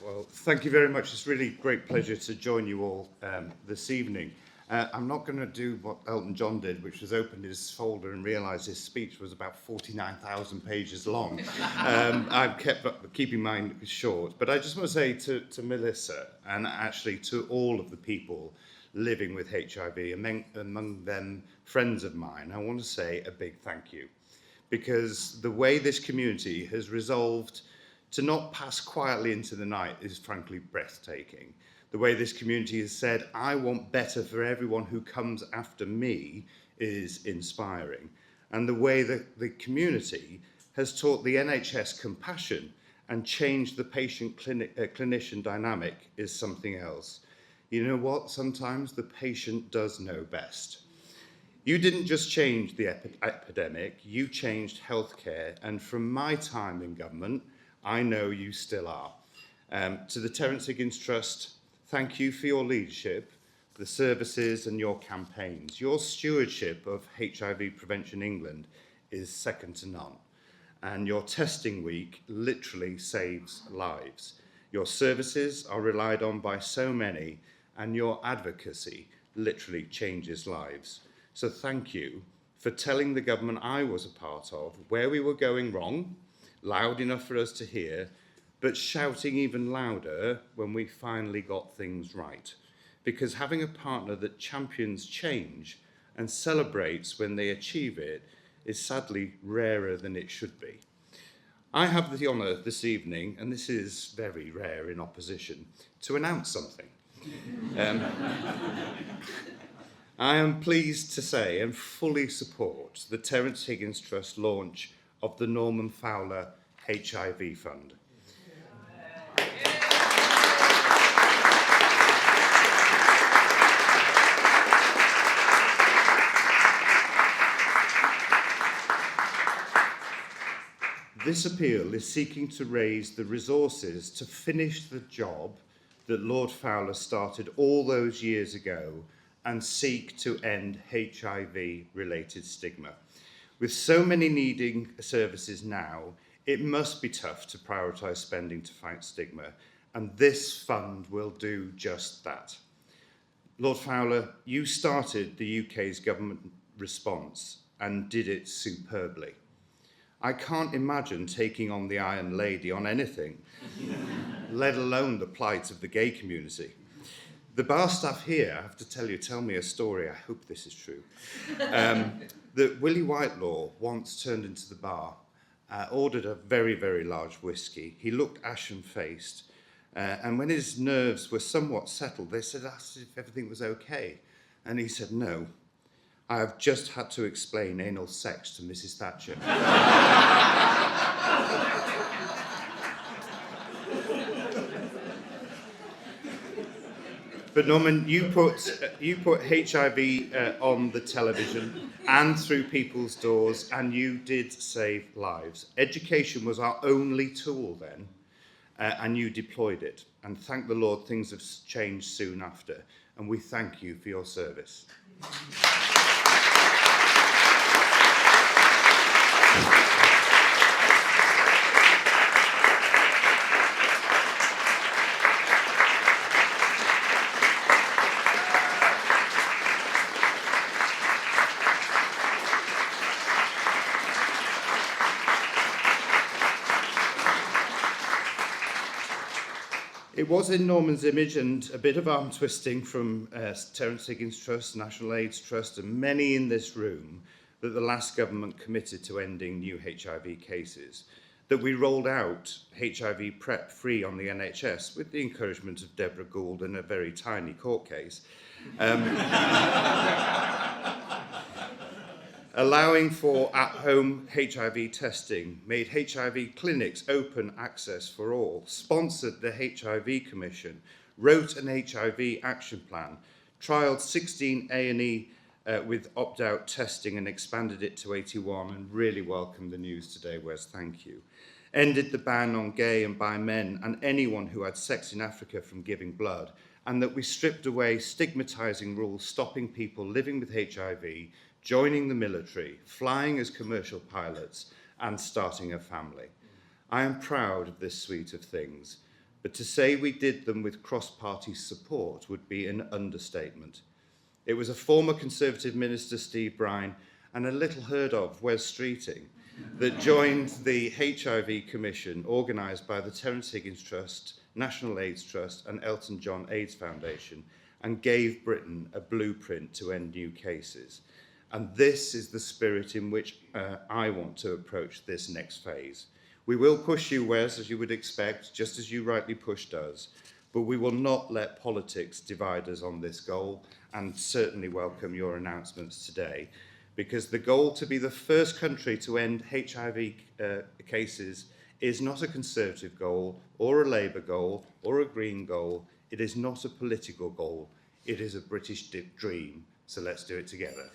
Well, thank you very much. It's really a great pleasure to join you all this evening. I'm not going to do what Elton John did, which was open his folder and realise his speech was about 49,000 pages long. I've kept keeping mine short, but I just want to say to Melissa and actually to all of the people living with HIV, among them friends of mine, I want to say a big thank you, because the way this community has resolved to not pass quietly into the night is frankly breathtaking. The way this community has said, I want better for everyone who comes after me, is inspiring. And the way that the community has taught the NHS compassion and changed the patient-clinician dynamic is something else. You know what? Sometimes the patient does know best. You didn't just change the epidemic, you changed healthcare, and from my time in government, I know you still are. To the Terrence Higgins Trust, thank you for your leadership, the services and your campaigns. Your stewardship of HIV Prevention England is second to none. And your testing week literally saves lives. Your services are relied on by so many, and your advocacy literally changes lives. So thank you for telling the government I was a part of where we were going wrong, loud enough for us to hear, but shouting even louder when we finally got things right. Because having a partner that champions change and celebrates when they achieve it is sadly rarer than it should be. I have the honour this evening, and this is very rare in opposition, to announce something. I am pleased to say and fully support the Terrence Higgins Trust launch of the Norman Fowler HIV Fund. This appeal is seeking to raise the resources to finish the job that Lord Fowler started all those years ago and seek to end HIV-related stigma. With so many needing services now, it must be tough to prioritise spending to fight stigma, and this fund will do just that. Lord Fowler, you started the UK's government response and did it superbly. I can't imagine taking on the Iron Lady on anything, let alone the plight of the gay community. The bar staff here, I have to tell me a story, I hope this is true, that Willie Whitelaw once turned into the bar, ordered a very, very large whiskey. He looked ashen-faced, and when his nerves were somewhat settled, they asked if everything was okay. And he said, no, I have just had to explain anal sex to Mrs. Thatcher. But Norman, you put HIV on the television and through people's doors, and you did save lives. Education was our only tool then, and you deployed it. And thank the Lord, things have changed soon after. And we thank you for your service. It was in Norman's image and a bit of arm twisting from Terrence Higgins Trust, National AIDS Trust and many in this room that the last government committed to ending new HIV cases, that we rolled out HIV PrEP free on the NHS with the encouragement of Deborah Gould and a very tiny court case. Allowing for at-home HIV testing, made HIV clinics open access for all, sponsored the HIV Commission, wrote an HIV action plan, trialled 16 A&E with opt-out testing and expanded it to 81, and really welcomed the news today, Wes, thank you. Ended the ban on gay and bi men and anyone who had sex in Africa from giving blood, and that we stripped away stigmatising rules stopping people living with HIV, joining the military, flying as commercial pilots, and starting a family. I am proud of this suite of things, but to say we did them with cross-party support would be an understatement. It was a former Conservative Minister, Steve Brine, and a little heard of Wes Streeting, that joined the HIV Commission organised by the Terrence Higgins Trust, National AIDS Trust and Elton John AIDS Foundation, and gave Britain a blueprint to end new cases. And this is the spirit in which I want to approach this next phase. We will push you, Wes, as you would expect, just as you rightly pushed us, but we will not let politics divide us on this goal, and certainly welcome your announcements today, because the goal to be the first country to end HIV cases is not a Conservative goal, or a Labour goal, or a Green goal. It is not a political goal. It is a British dream. So let's do it together.